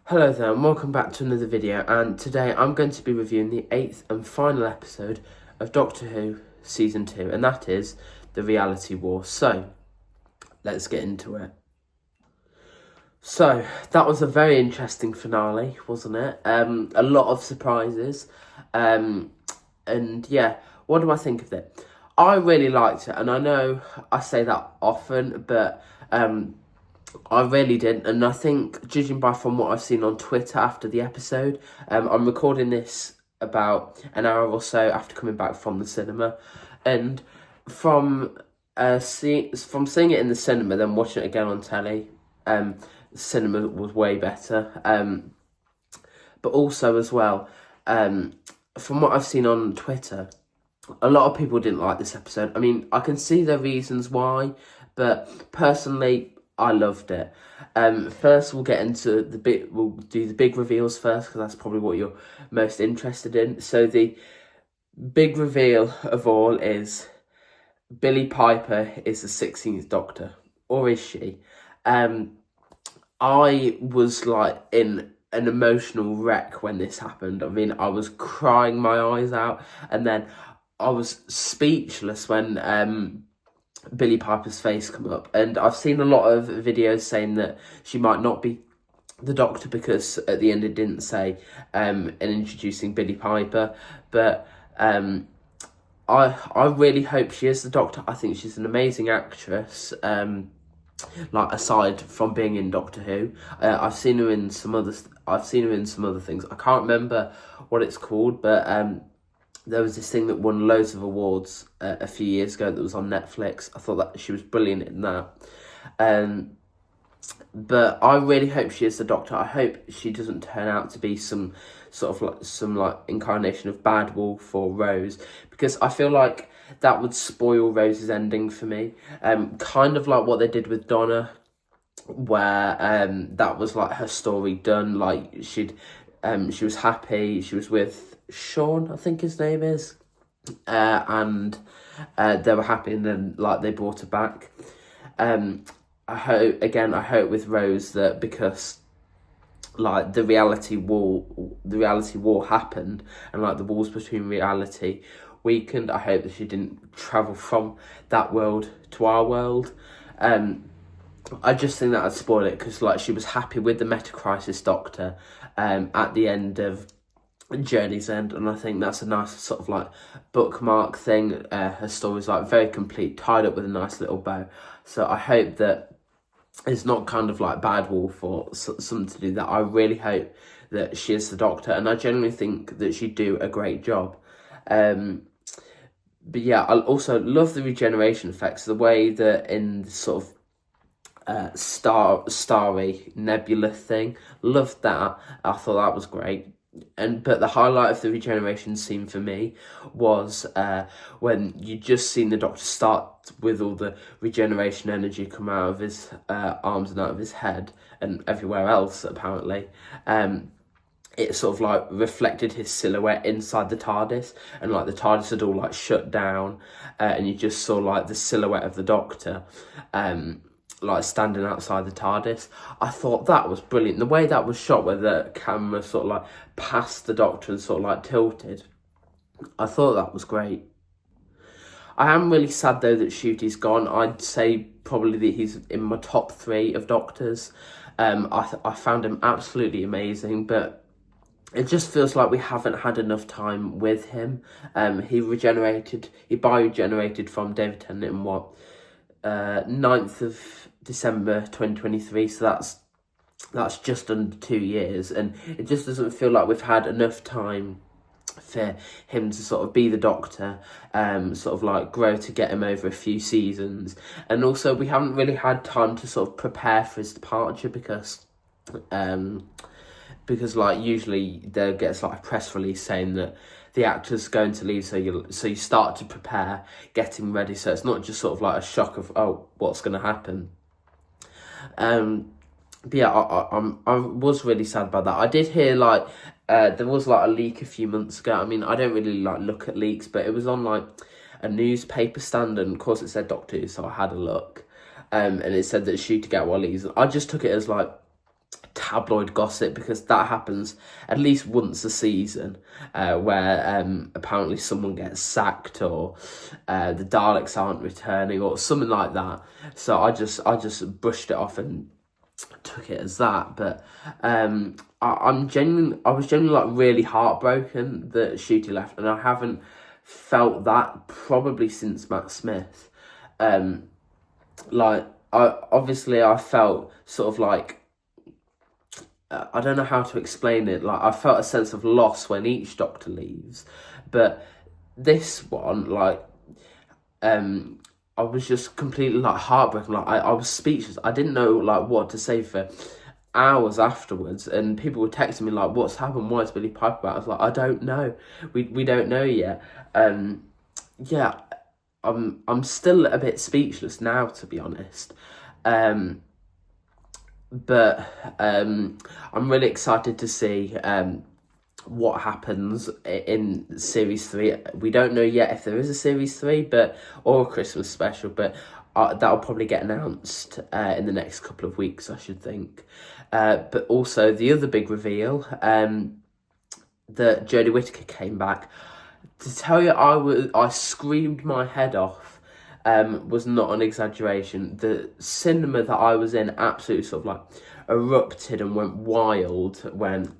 Hello there and welcome back to another video, and today I'm going to be reviewing the 8th and final episode of Doctor Who Season 2, and that is The Reality War. So, let's get into it. So, that was a very interesting finale, wasn't it? A lot of surprises, and yeah, what do I think of it? I really liked it, and I know I say that often, but I really did, and I think, judging from what I've seen on Twitter after the episode, I'm recording this about an hour or so after coming back from the cinema, and from seeing it in the cinema, then watching it again on telly, the cinema was way better. But also as well, from what I've seen on Twitter, a lot of people didn't like this episode. I mean, I can see the reasons why, but personally, I loved it. First, we'll get into we'll do the big reveals first, because that's probably what you're most interested in. So the big reveal of all is Billie Piper is the 16th Doctor, or is she? I was like in an emotional wreck when this happened. I mean, I was crying my eyes out, and then I was speechless when Billie Piper's face come up. And I've seen a lot of videos saying that she might not be the Doctor, because at the end it didn't say in introducing Billie Piper, but I really hope she is the Doctor. I think she's an amazing actress. Like, aside from being in Doctor Who, I've seen her in some other things. I can't remember what it's called, but there was this thing that won loads of awards a few years ago that was on Netflix. I thought that she was brilliant in that. But I really hope she is the Doctor. I hope she doesn't turn out to be some incarnation of Bad Wolf or Rose, because I feel like that would spoil Rose's ending for me. Kind of like what they did with Donna, where that was like her story done. Like, she was happy, she was with Sean, I think his name is, and they were happy, and then like they brought her back. I hope with Rose that, because like the reality war happened, and like the walls between reality weakened, I hope that she didn't travel from that world to our world. I just think that would spoil it, because like she was happy with the Meta Crisis Doctor at the end of Journey's End, and I think that's a nice sort of like bookmark thing. Her story's like very complete, tied up with a nice little bow. So I hope that it's not kind of like Bad Wolf or something to do that. I really hope that she is the Doctor, and I genuinely think that she'd do a great job. But yeah, I also love the regeneration effects, the way that in the sort of starry nebula thing. Loved that. I thought that was great. But the highlight of the regeneration scene for me was when you just seen the Doctor start with all the regeneration energy come out of his arms and out of his head and everywhere else, apparently. It sort of like reflected his silhouette inside the TARDIS, and like the TARDIS had all like shut down, and you just saw like the silhouette of the Doctor like standing outside the TARDIS. I thought that was brilliant. The way that was shot, where the camera sort of like passed the Doctor and sort of like tilted, I thought that was great. I am really sad though that Ncuti's gone. I'd say probably that he's in my top 3 of Doctors. I found him absolutely amazing, but it just feels like we haven't had enough time with him. He bioregenerated from David Tennant in 9th of December 2023, so that's just under 2 years, and it just doesn't feel like we've had enough time for him to sort of be the Doctor, sort of like grow to get him over a few seasons. And also we haven't really had time to sort of prepare for his departure, because like usually there gets like a press release saying that the actor's going to leave, so you start to prepare, getting ready, so it's not just sort of like a shock of, oh, what's going to happen. But yeah, I was really sad about that. I did hear like there was like a leak a few months ago. I mean, I don't really like look at leaks, but it was on like a newspaper stand, and of course it said Doctor Who, so I had a look, and it said that Ncuti Gatwa leaves. I just took it as like tabloid gossip, because that happens at least once a season, where apparently someone gets sacked, or the Daleks aren't returning, or something like that. So I just brushed it off and took it as that. But I was genuinely like really heartbroken that Ncuti left, and I haven't felt that probably since Matt Smith. Like, I felt sort of like, I don't know how to explain it. Like, I felt a sense of loss when each Doctor leaves, but this one, like, I was just completely like heartbroken. Like, I was speechless. I didn't know like what to say for hours afterwards, and people were texting me like, "What's happened? Why is Billy Piper back?" I was like, "I don't know. We don't know yet." Yeah, I'm still a bit speechless now, to be honest. But I'm really excited to see what happens in series 3. We don't know yet if there is a series 3, or a Christmas special, but that'll probably get announced in the next couple of weeks, I should think. But also the other big reveal, that Jodie Whittaker came back. To tell you, I screamed my head off. Was not an exaggeration. The cinema that I was in absolutely sort of like erupted and went wild when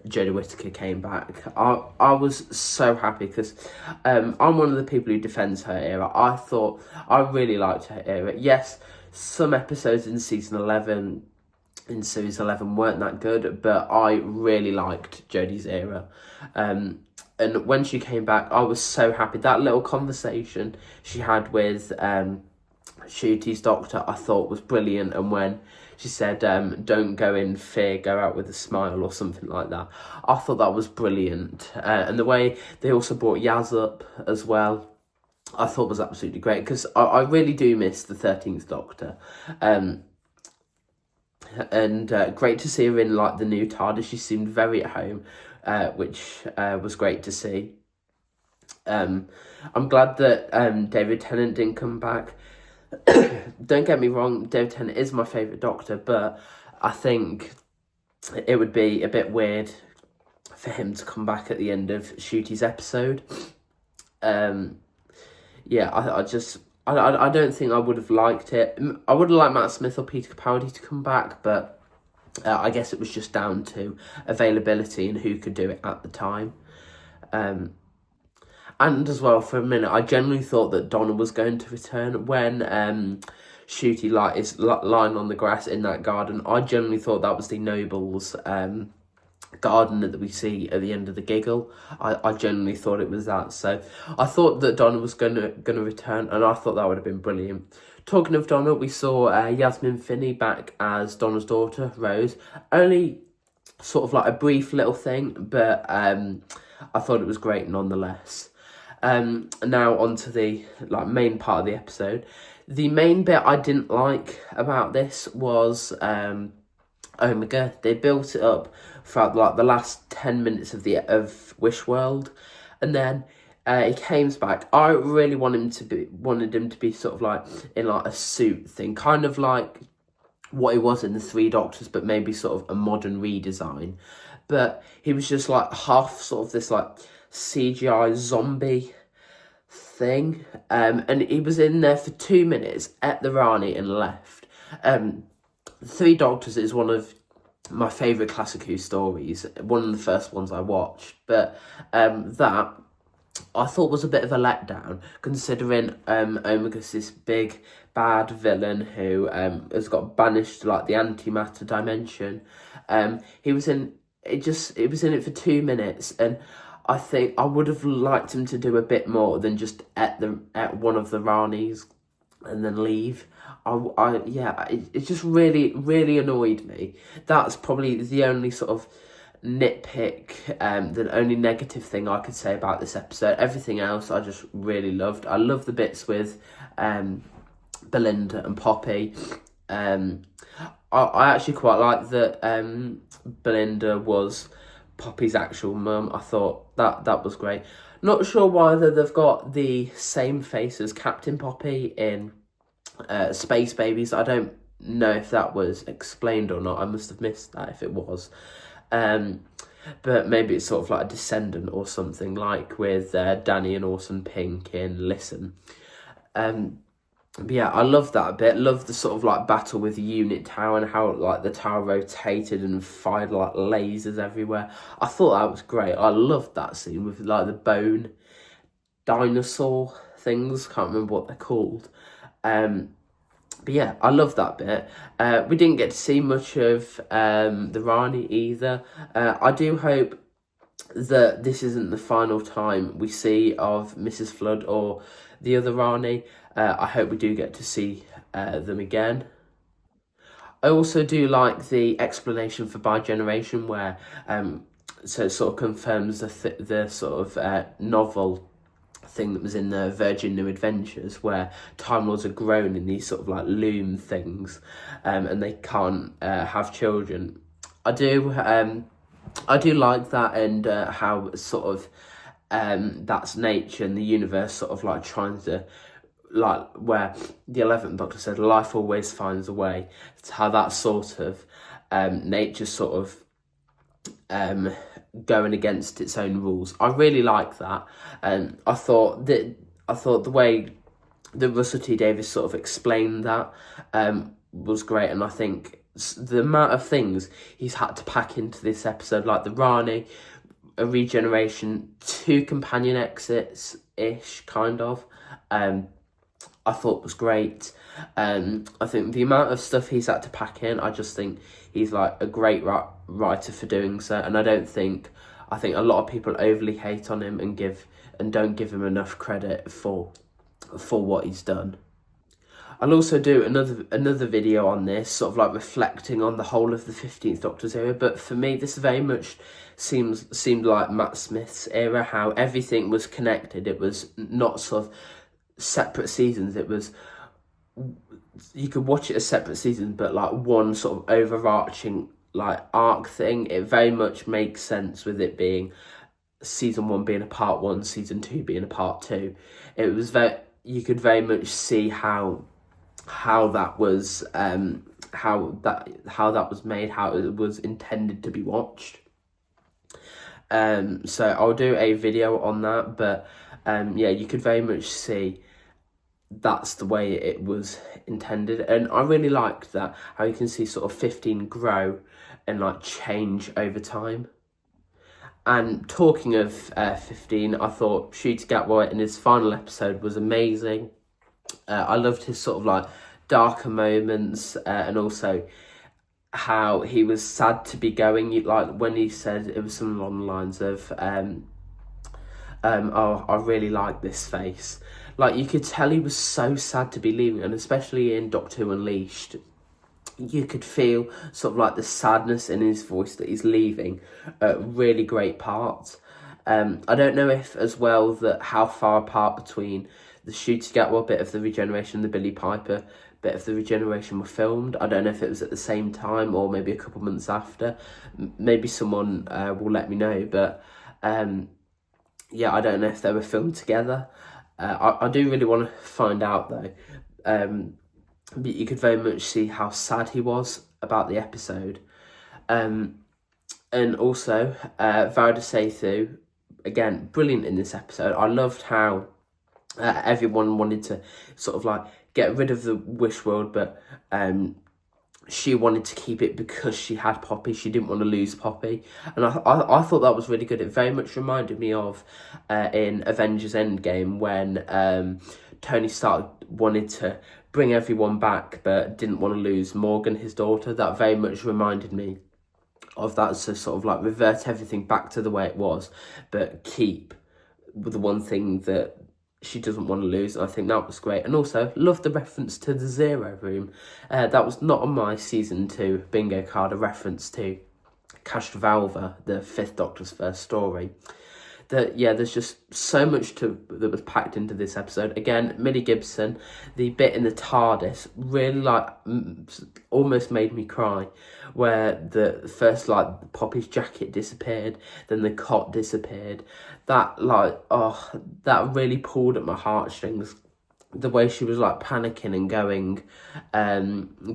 Jodie Whittaker came back. I was so happy, because I'm one of the people who defends her era. I really liked her era. Yes, some episodes in series 11 weren't that good, but I really liked Jodie's era. And when she came back, I was so happy. That little conversation she had with Ncuti's doctor, I thought was brilliant. And when she said, "Don't go in fear, go out with a smile," or something like that, I thought that was brilliant. And the way they also brought Yaz up as well, I thought was absolutely great, because I really do miss the 13th Doctor. And great to see her in like the new TARDIS. She seemed very at home, which was great to see. I'm glad that David Tennant didn't come back. Don't get me wrong, David Tennant is my favourite Doctor, but I think it would be a bit weird for him to come back at the end of Ncuti's episode. Yeah, I don't think I would have liked it. I would have liked Matt Smith or Peter Capaldi to come back, but I guess it was just down to availability and who could do it at the time. And as well, for a minute, I genuinely thought that Donna was going to return when Ncuti is lying on the grass in that garden. I genuinely thought that was the Nobles garden that we see at the end of the Giggle. I genuinely thought it was that. So I thought that Donna was gonna return, and I thought that would have been brilliant. Talking of Donna, we saw Yasmin Finney back as Donna's daughter, Rose. Only sort of like a brief little thing, but I thought it was great nonetheless. Now on to the main part of the episode. The main bit I didn't like about this was Omega. They built it up throughout the last 10 minutes of Wish World, and then he came back. I really wanted him to be sort of like in like a suit thing, kind of like what he was in the Three Doctors, but maybe sort of a modern redesign. But he was just like half sort of this like CGI zombie thing, and he was in there for 2 minutes at the Rani and left. Three Doctors is one of my favourite Classic Who stories, one of the first ones I watched, but that I thought was a bit of a letdown, considering Omega's this big bad villain who has got banished to like the antimatter dimension. He was in it for 2 minutes, and I think I would have liked him to do a bit more than just at one of the Ranis and then leave. It just really, really annoyed me. That's probably the only sort of nitpick, the only negative thing I could say about this episode. Everything else I just really loved. I love the bits with Belinda and Poppy. I actually quite like that Belinda was Poppy's actual mum. I thought that was great. Not sure whether they've got the same face as Captain Poppy in Space Babies. I don't know if that was explained or not. I must have missed that if it was. But maybe it's sort of like a descendant or something, like with Danny and Orson Pink in Listen. But yeah, I love that a bit. Love the sort of like battle with the unit tower and how like the tower rotated and fired like lasers everywhere. I thought that was great. I loved that scene with like the bone dinosaur things. Can't remember what they're called. But yeah, I love that bit. We didn't get to see much of the Rani either. I do hope that this isn't the final time we see of Mrs. Flood or the other Rani. I hope we do get to see them again. I also do like the explanation for bi-generation where so it sort of confirms the sort of novel thing that was in the Virgin New Adventures where Time Lords are grown in these sort of like loom things and they can't have children. I do like that, and how sort of that's nature and the universe sort of like trying to, like where the 11th Doctor said life always finds a way. It's how that sort of nature sort of going against its own rules. I really like that, and I thought the way that Russell T Davies sort of explained that was great, and I think the amount of things he's had to pack into this episode, like the Rani, a regeneration, 2 companion exits ish kind of, I thought was great. I think the amount of stuff he's had to pack in, I just think he's like a great writer for doing so, and I think a lot of people overly hate on him and don't give him enough credit for what he's done. I'll also do another video on this, sort of like reflecting on the whole of the 15th Doctor's era, but for me this very much seemed like Matt Smith's era, how everything was connected. It was not sort of separate seasons. It was, you could watch it as separate seasons, but like one sort of overarching like arc thing. It very much makes sense with it being season 1 being a part 1, season 2 being a part 2. It was you could very much see how that was how that was made, how it was intended to be watched. So I'll do a video on that, but yeah, you could very much see that's the way it was intended, and I really liked that, how you can see sort of 15 grow and like change over time. And talking of 15, I thought Ncuti Gatwa in his final episode was amazing. I loved his sort of like darker moments, and also how he was sad to be going, like when he said, it was something along the lines of oh, I really like this face. Like, you could tell he was so sad to be leaving, and especially in Doctor Who Unleashed, you could feel sort of like the sadness in his voice that he's leaving really great parts. I don't know if as well that how far apart between the Ncuti Gatwa bit of the regeneration and the Billie Piper bit of the regeneration were filmed. I don't know if it was at the same time or maybe a couple months after. Maybe someone will let me know, but yeah, I don't know if they were filmed together. I do really want to find out though. But you could very much see how sad he was about the episode. And also, Varda Sethu, again, brilliant in this episode. I loved how everyone wanted to sort of like get rid of the Wish World, but she wanted to keep it because she had Poppy. She didn't want to lose Poppy. And I thought that was really good. It very much reminded me of in Avengers Endgame when Tony Stark wanted to bring everyone back but didn't want to lose Morgan, his daughter. That very much reminded me of that, to sort of like revert everything back to the way it was, but keep the one thing that she doesn't want to lose. I think that was great. And also, love the reference to the Zero Room. That was not on my season 2 bingo card, a reference to Castrovalva, the 5th Doctor's first story. Yeah, there's just so much that was packed into this episode. Again, Millie Gibson, the bit in the TARDIS really like almost made me cry, where the first like Poppy's jacket disappeared, then the cot disappeared. That like, oh, that really pulled at my heartstrings. the way she was like panicking and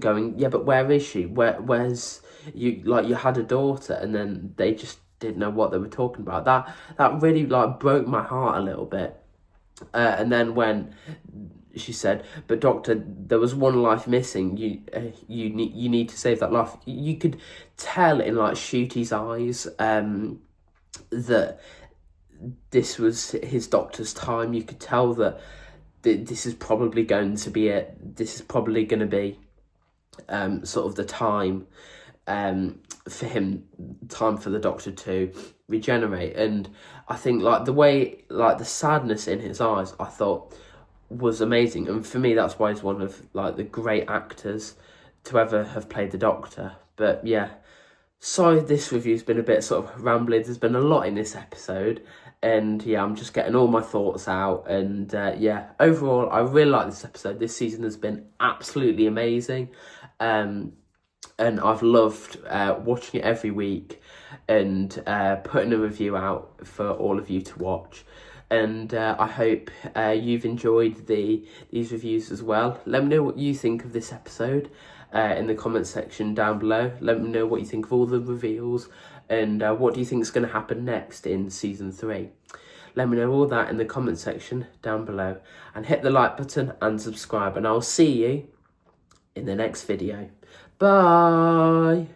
going, yeah, but where is she? Where's you? Like, you had a daughter, and then they just didn't know what they were talking about. That really like broke my heart a little bit. And then when she said, "But doctor, there was one life missing. You need to save that life." You could tell in like Shooty's eyes that this was his doctor's time. You could tell that this is probably going to be it. This is probably going to be sort of the time for him, time for the doctor to regenerate. And I think like the way, like the sadness in his eyes, I thought was amazing. And for me, that's why he's one of like the great actors to ever have played the Doctor. But yeah, sorry this review's been a bit sort of rambling. There's been a lot in this episode, and yeah, I'm just getting all my thoughts out. And yeah, overall, I really like this episode. This season has been absolutely amazing. And I've loved watching it every week and putting a review out for all of you to watch. And I hope you've enjoyed these reviews as well. Let me know what you think of this episode in the comment section down below. Let me know what you think of all the reveals, and what do you think is going to happen next in season 3. Let me know all that in the comment section down below, and hit the like button and subscribe, and I'll see you in the next video. Bye.